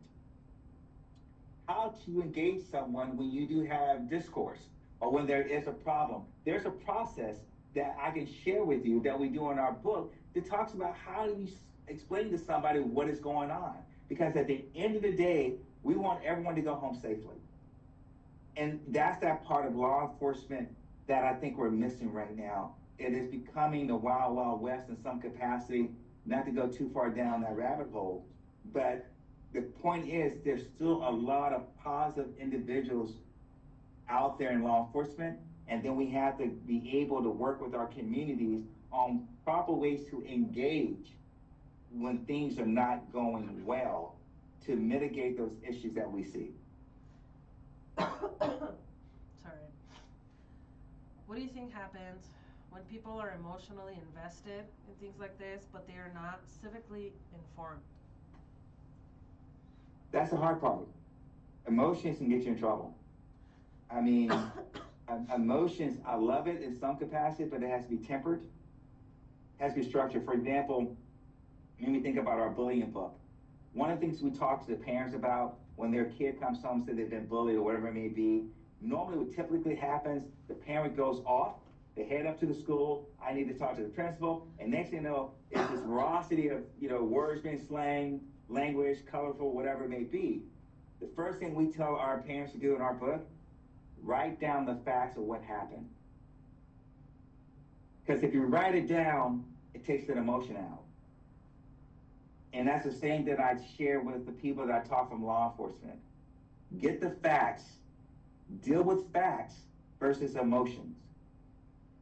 Speaker 2: How to engage someone when you do have discourse or when there is a problem. There's a process that I can share with you that we do in our book that talks about how do you explain to somebody what is going on. Because at the end of the day, we want everyone to go home safely. And that's that part of law enforcement that I think we're missing right now. It is becoming the wild, wild west in some capacity, not to go too far down that rabbit hole. But the point is, there's still a lot of positive individuals out there in law enforcement. And then we have to be able to work with our communities on proper ways to engage when things are not going well to mitigate those issues that we see.
Speaker 1: Sorry. What do you think happens when people are emotionally invested in things like this, but they are not civically informed?
Speaker 2: That's the hard part. Emotions can get you in trouble. I mean, emotions, I love it in some capacity, but it has to be tempered. It has to be structured. For example, when we think about our bullying book, one of the things we talk to the parents about when their kid comes home and says they've been bullied or whatever it may be, normally what typically happens, the parent goes off, they head up to the school, I need to talk to the principal, and next thing you know, it's this veracity of, words being slang, language, colorful, whatever it may be. The first thing we tell our parents to do in our book, write down the facts of what happened. Because if you write it down, it takes the emotion out. And that's the same that I share with the people that I talk from law enforcement. Get the facts, deal with facts versus emotions.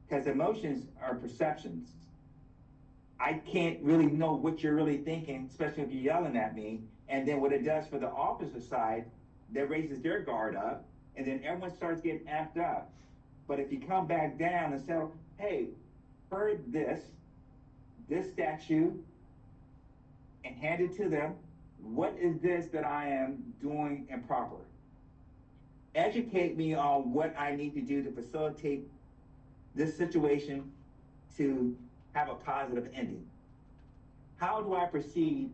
Speaker 2: Because emotions are perceptions. I can't really know what you're really thinking, especially if you're yelling at me. And then what it does for the officer side, that raises their guard up, and then everyone starts getting amped up. But if you come back down and say, hey, heard this statute, and hand it to them, what is this that I am doing improper? Educate me on what I need to do to facilitate this situation to have a positive ending. How do I proceed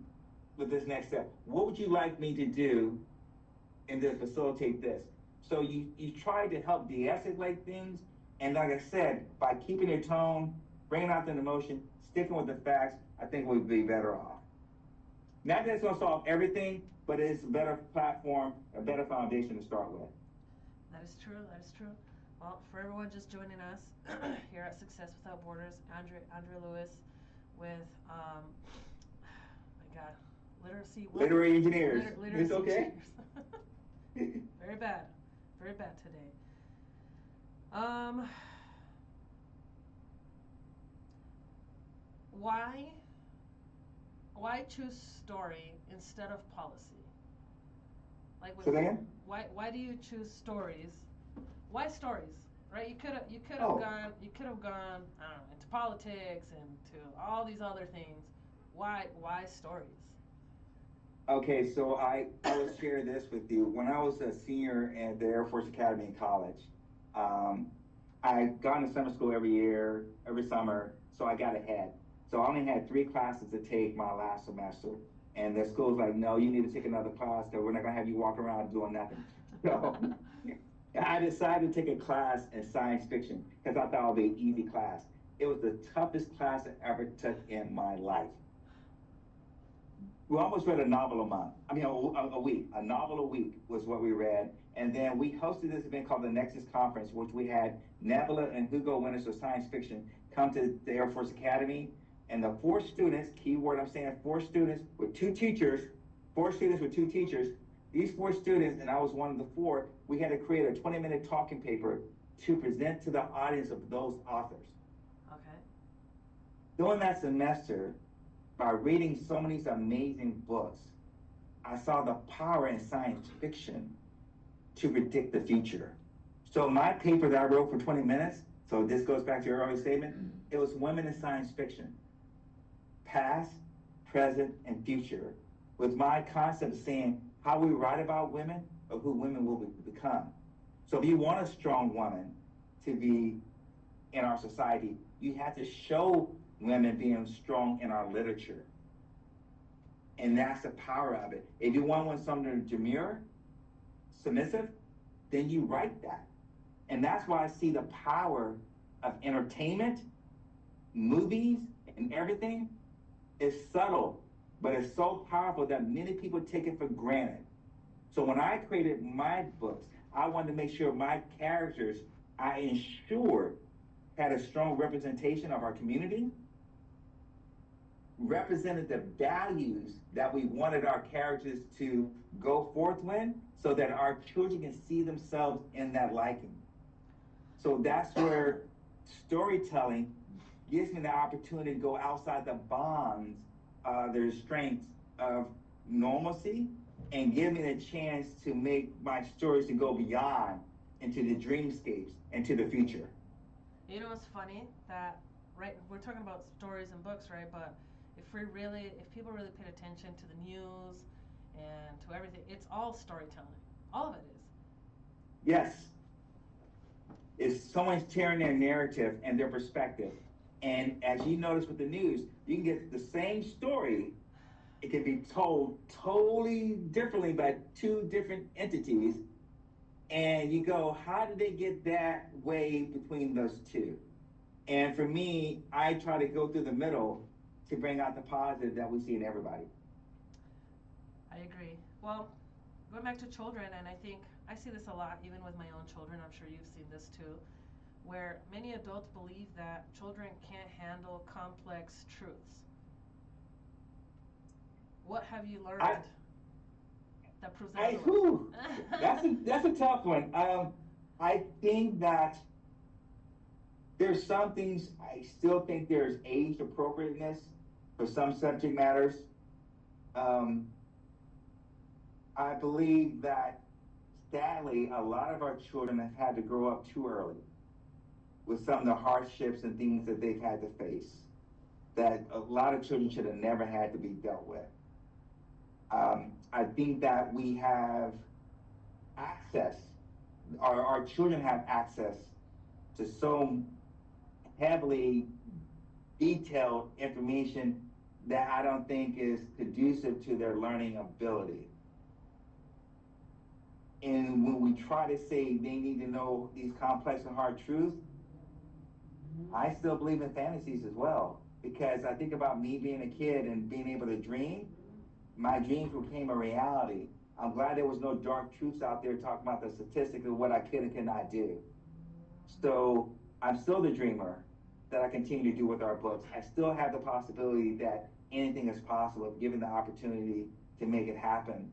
Speaker 2: with this next step? What would you like me to do and to facilitate this? So you try to help de-escalate things, and like I said, by keeping your tone, bringing out the emotion, sticking with the facts, I think we'd be better off. Not that it's going to solve everything, but it's a better platform, a better foundation to start with.
Speaker 1: That is true. That is true. Well, for everyone just joining us here at Success Without Borders, Andrea Lewis with, my God, literacy. What?
Speaker 2: Literary engineers.
Speaker 1: Literacy
Speaker 2: It's okay.
Speaker 1: Engineers. Very bad. Very bad today. Why? Why choose story instead of policy? Like with,
Speaker 2: So then?
Speaker 1: why do you choose stories? Why stories? Right? You could have
Speaker 2: Oh,
Speaker 1: gone I don't know, into politics and to all these other things. Why stories?
Speaker 2: okay. So I will share this with you. When I was a senior at the Air Force Academy in college, um, I got into summer school every year, every summer, so I got ahead. So I only had 3 classes to take my last semester. And the school's like, no, you need to take another class because we're not going to have you walk around doing nothing. So I decided to take a class in science fiction because I thought it would be an easy class. It was the toughest class I ever took in my life. We almost read a novel a month. I mean, a week. A novel a week was what we read. And then we hosted this event called the Nexus Conference, which we had Nebula and Hugo winners of science fiction come to the Air Force Academy. And the 4 students, keyword I'm saying 4 students with 2 teachers, 4 students with 2 teachers, these 4 students, and I was one of the 4, we had to create a 20-minute talking paper to present to the audience of those authors.
Speaker 1: Okay.
Speaker 2: During that semester, by reading so many amazing books, I saw the power in science fiction to predict the future. So my paper that I wrote for 20 minutes, so this goes back to your earlier statement, it was women in science fiction, past, present, and future, with my concept of saying how we write about women or who women will become. So if you want a strong woman to be in our society, you have to show women being strong in our literature. And that's the power of it. If you want something demure, submissive, then you write that. And that's why I see the power of entertainment, movies, and everything is subtle, but it's so powerful that many people take it for granted. So when I created my books, I wanted to make sure my characters, I ensured, had a strong representation of our community, represented the values that we wanted our characters to go forth with, so that our children can see themselves in that liking. So that's where storytelling gives me the opportunity to go outside the bonds, the restraints of normalcy, and give me the chance to make my stories to go beyond into the dreamscapes, into the future.
Speaker 1: You know, it's funny that, right, we're talking about stories and books, right? But if people really paid attention to the news and to everything, it's all storytelling. All of it is.
Speaker 2: Yes, it's someone's sharing their narrative and their perspective. And as you notice with the news, you can get the same story. It can be told totally differently by 2 different entities. And you go, how did they get that way between those 2? And for me, I try to go through the middle to bring out the positive that we see in everybody.
Speaker 1: I agree. Well, going back to children, and I think I see this a lot even with my own children. I'm sure you've seen this too, where many adults believe that children can't handle complex truths. What have you learned
Speaker 2: I,
Speaker 1: that proves
Speaker 2: I,
Speaker 1: otherwise?
Speaker 2: whew, that's a tough one. I think that there's some things I still think there's age appropriateness for some subject matters. Um, I believe that sadly, a lot of our children have had to grow up too early with some of the hardships and things that they've had to face that a lot of children should have never had to be dealt with. I think that we have access, our children have access to so heavily detailed information that I don't think is conducive to their learning ability. And when we try to say they need to know these complex and hard truths, I still believe in fantasies as well. Because I think about me being a kid and being able to dream. My dreams became a reality. I'm glad there was no dark truths out there talking about the statistics of what I could and could not do. So I'm still the dreamer that I continue to do with our books. I still have the possibility that anything is possible if given the opportunity to make it happen.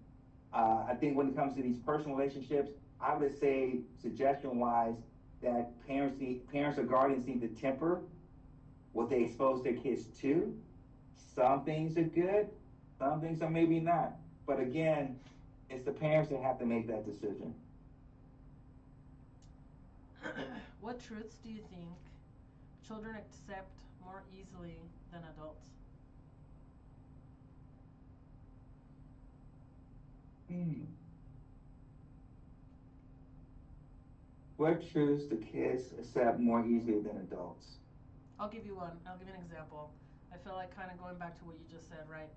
Speaker 2: I think when it comes to these personal relationships, I would say, suggestion wise, that parents or guardians need to temper what they expose their kids to. Some things are good, some things are maybe not. But again, it's the parents that have to make that decision.
Speaker 1: What truths do you think children accept more easily than adults?
Speaker 2: Hmm. What truths do kids accept more easily than adults?
Speaker 1: I'll give you one. I'll give you an example. I feel like kind of going back to what you just said, right?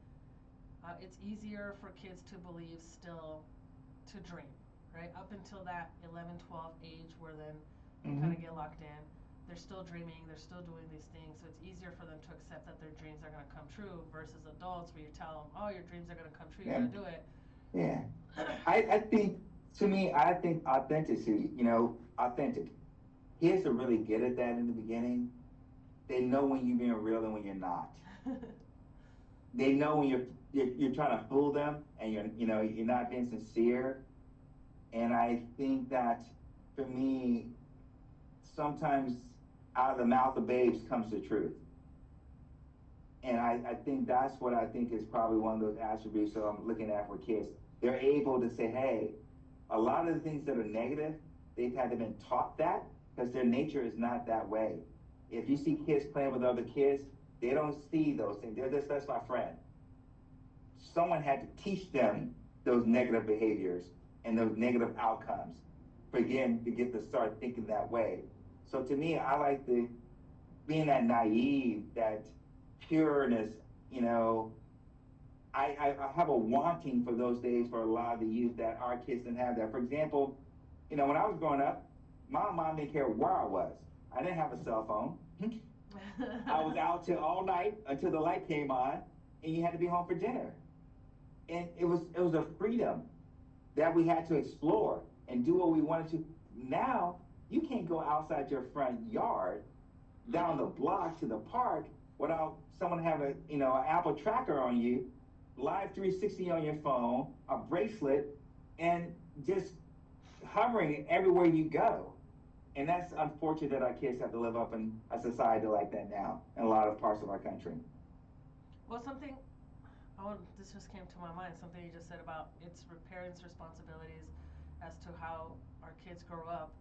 Speaker 1: It's easier for kids to believe still to dream, right? Up until that 11, 12 age where then they kind of
Speaker 2: Mm-hmm.
Speaker 1: get locked in. They're still dreaming, they're still doing these things. So it's easier for them to accept that their dreams are going to come true versus adults where you tell them, oh, your dreams are going to come true, you
Speaker 2: Yeah.
Speaker 1: got to do it.
Speaker 2: Yeah. I think, to me, I think authenticity, authentic. Kids are really good at that in the beginning. They know when you're being real and when you're not. They know when you're trying to fool them and you're not being sincere. And I think that for me, sometimes out of the mouth of babes comes the truth. And I think that's what I think is probably one of those attributes that I'm looking at for kids. They're able to say, hey, a lot of the things that are negative, they've had to been taught that because their nature is not that way. If you see kids playing with other kids, they don't see those things. They're just, that's my friend. Someone had to teach them those negative behaviors and those negative outcomes for again to get to start thinking that way. So to me, I like the being that naive, that pureness, you know, I have a wanting for those days for a lot of the youth that our kids didn't have that. For example, when I was growing up, my mom didn't care where I was. I didn't have a cell phone. I was out till all night until the light came on, and you had to be home for dinner. And it was a freedom that we had to explore and do what we wanted to. Now you can't go outside your front yard down the block to the park without someone having an Apple tracker on you, live 360 on your phone, a bracelet, and just hovering everywhere you go. And that's unfortunate that our kids have to live up in a society like that now in a lot of parts of our country.
Speaker 1: Well, something, this just came to my mind, something you just said about it's parents' responsibilities as to how our kids grow up,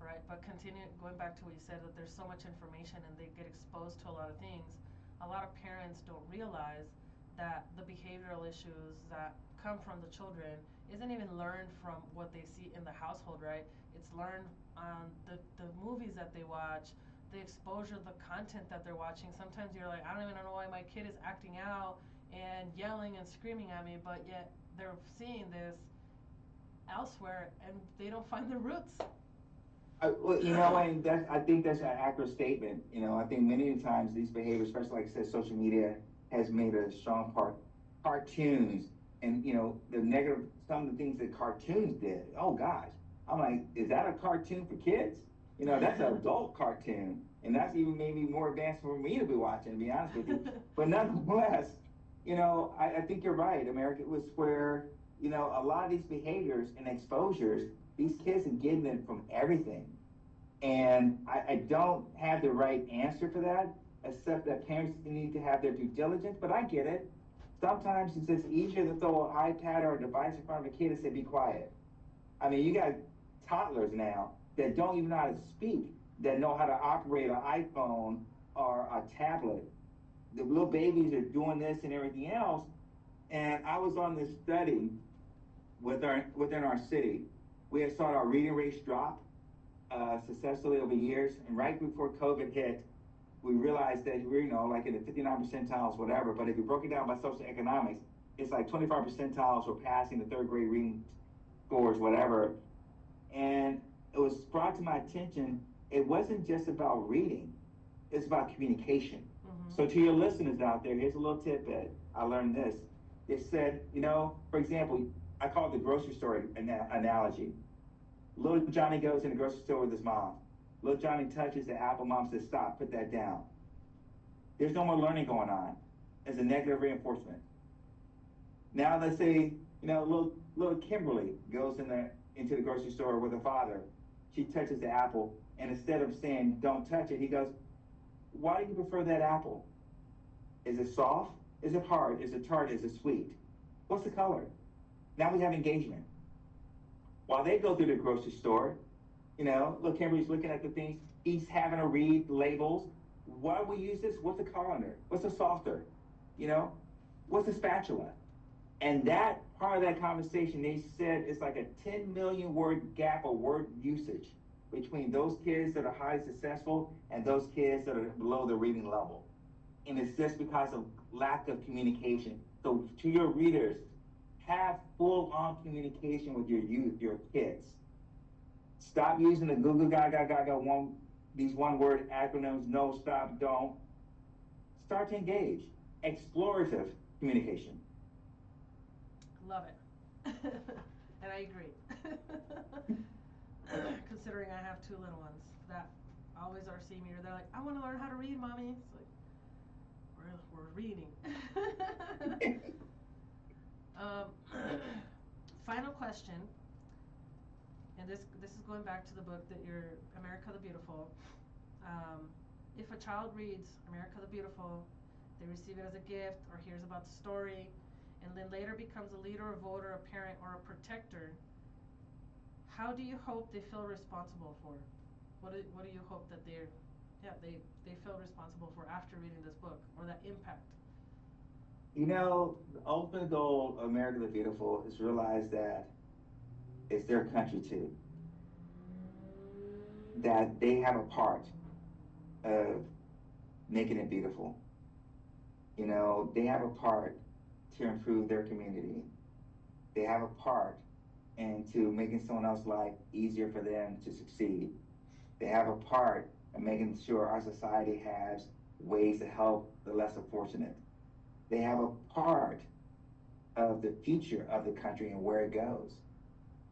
Speaker 1: right? But continue going back to what you said that there's so much information and they get exposed to a lot of things. A lot of parents don't realize that the behavioral issues that come from the children isn't even learned from what they see in the household, right? It's learned on the movies that they watch, the exposure, the content that they're watching. Sometimes you're like, I don't even know why my kid is acting out and yelling and screaming at me, but yet they're seeing this elsewhere and they don't find the roots.
Speaker 2: Well, and I think that's an accurate statement. I think many times these behaviors, especially like I said, social media has made a strong part. Cartoons and the negative, some of the things that cartoons did. Oh gosh, I'm like, is that a cartoon for kids? That's an adult cartoon, and that's even maybe more advanced for me to be watching. To be honest with you, but nonetheless, I think you're right, America. It was where a lot of these behaviors and exposures, these kids are getting them from everything. And I don't have the right answer for that, except that parents need to have their due diligence. But I get it. Sometimes it's just easier to throw an iPad or a device in front of a kid and say, be quiet. I mean, you got toddlers now that don't even know how to speak, that know how to operate an iPhone or a tablet. The little babies are doing this and everything else. And I was on this study within our city. We had saw our reading rates drop successfully over years. And right before COVID hit, we realized that we're, like in the 59 percentiles, whatever. But if you broke it down by social economics, it's like 25 percentiles were passing the third grade reading scores, whatever. And it was brought to my attention, it wasn't just about reading, it's about communication.
Speaker 1: Mm-hmm.
Speaker 2: So to your listeners out there, here's a little tidbit. I learned this. They said, for example, I call it the grocery store analogy. Little Johnny goes in the grocery store with his mom. Little Johnny touches the apple. Mom says, "Stop, put that down." There's no more learning going on. It's a negative reinforcement. Now let's say, little Kimberly goes into the grocery store with her father. She touches the apple, and instead of saying, "Don't touch it," he goes, "Why do you prefer that apple? Is it soft? Is it hard? Is it tart? Is it sweet? What's the color?" Now we have engagement. While they go through the grocery store, look, Kimberly's looking at the things. He's having to read the labels. Why do we use this? What's the color on there? What's the softer? You know, what's the spatula? And that part of that conversation, they said it's like a 10 million word gap of word usage between those kids that are highly successful and those kids that are below the reading level. And it's just because of lack of communication. So to your readers, have full-on communication with your youth, your kids. Stop using the Google Gaga these one-word acronyms. No, stop, don't. Start to engage. Explorative communication.
Speaker 1: Love it. And I agree. Considering I have two little ones that always are seeing me, or they're like, "I want to learn how to read, mommy." It's like, we're reading. um, Final question, and this is going back to the book that you're America the Beautiful. If a child reads America the Beautiful, they receive it as a gift or hears about the story, and then later becomes a leader, a voter, a parent, or a protector, how do you hope they feel responsible for? What do you hope that they feel responsible for after reading this book, or that impact?
Speaker 2: The ultimate goal of America the Beautiful is realize that it's their country too. That they have a part of making it beautiful. They have a part to improve their community. They have a part into making someone else's life easier for them to succeed. They have a part in making sure our society has ways to help the less fortunate. They have a part of the future of the country and where it goes.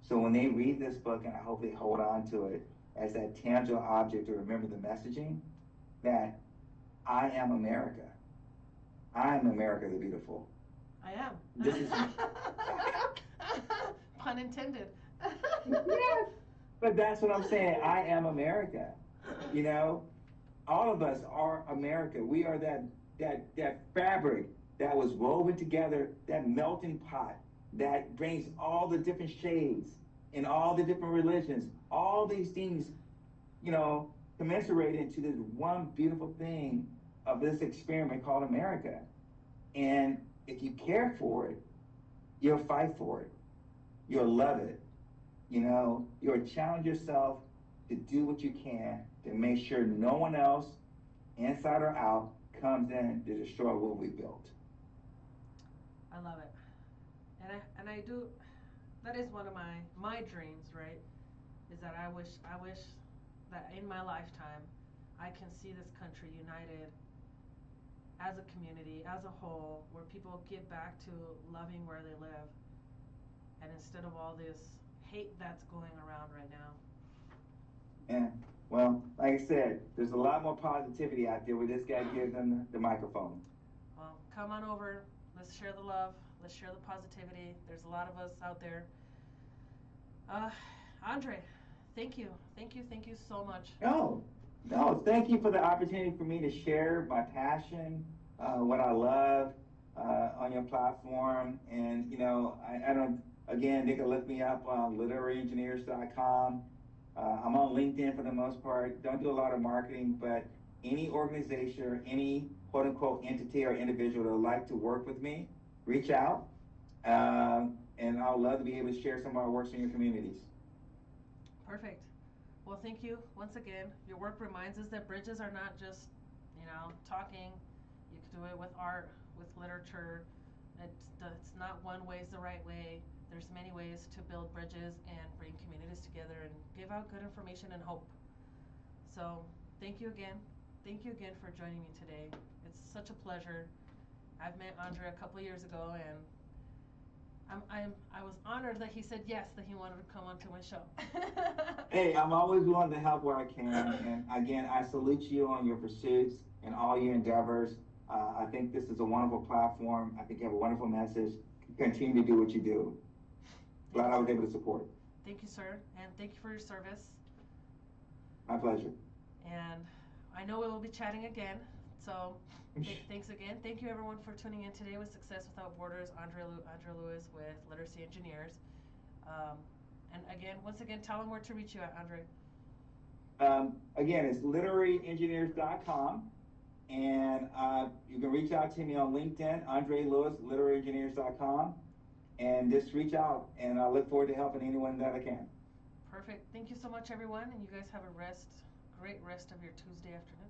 Speaker 2: So when they read this book, and I hope they hold on to it as that tangible object to remember the messaging, that I am America. I am America the Beautiful.
Speaker 1: I am.
Speaker 2: This is
Speaker 1: Pun intended.
Speaker 2: Yes, but that's what I'm saying. I am America. You know, all of us are America. We are that fabric that was woven together, that melting pot that brings all the different shades in all the different religions, all these things, commensurate into this one beautiful thing of this experiment called America. And if you care for it, you'll fight for it. You'll love it. You'll challenge yourself to do what you can to make sure no one else, inside or out, comes in to destroy what we built.
Speaker 1: I love it. And I do, that is one of my dreams, right? Is that I wish that in my lifetime I can see this country united as a community, as a whole, where people get back to loving where they live, and instead of all this hate that's going around right now.
Speaker 2: Yeah. Well, like I said, there's a lot more positivity out there. We just got to give them the microphone.
Speaker 1: Well, come on over. Let's share the love. Let's share the positivity. There's a lot of us out there. Andre, thank you. Thank you so much.
Speaker 2: No, thank you for the opportunity for me to share my passion, what I love on your platform. And, I don't, again, they can look me up on literaryengineers.com. I'm on LinkedIn for the most part. Don't do a lot of marketing, but any organization or any quote unquote entity or individual that would like to work with me, reach out. And I'll love to be able to share some of our works in your communities.
Speaker 1: Perfect. Well, thank you once again. Your work reminds us that bridges are not just, talking. You can do it with art, with literature. It's not one way is the right way. There's many ways to build bridges and bring communities together and give out good information and hope. So thank you again. Thank you again for joining me today. It's such a pleasure. I've met Andre a couple years ago, and I was honored that he said yes, that he wanted to come onto my show.
Speaker 2: Hey, I'm always willing to help where I can. And again, I salute you on your pursuits and all your endeavors. I think this is a wonderful platform. I think you have a wonderful message. Continue to do what you do. Glad I was able to support.
Speaker 1: Thank you, sir, and thank you for your service.
Speaker 2: My pleasure.
Speaker 1: And I know we will be chatting again. So thanks again. Thank you everyone for tuning in today with Success Without Borders. Andre Lewis with Literacy Engineers. And again, once again, tell them where to reach you at, Andre.
Speaker 2: Again, it's literaryengineers.com. And you can reach out to me on LinkedIn, Andre Lewis, literaryengineers.com. And just reach out, and I look forward to helping anyone that I can.
Speaker 1: Perfect. Thank you so much, everyone. And you guys have a great rest of your Tuesday afternoon.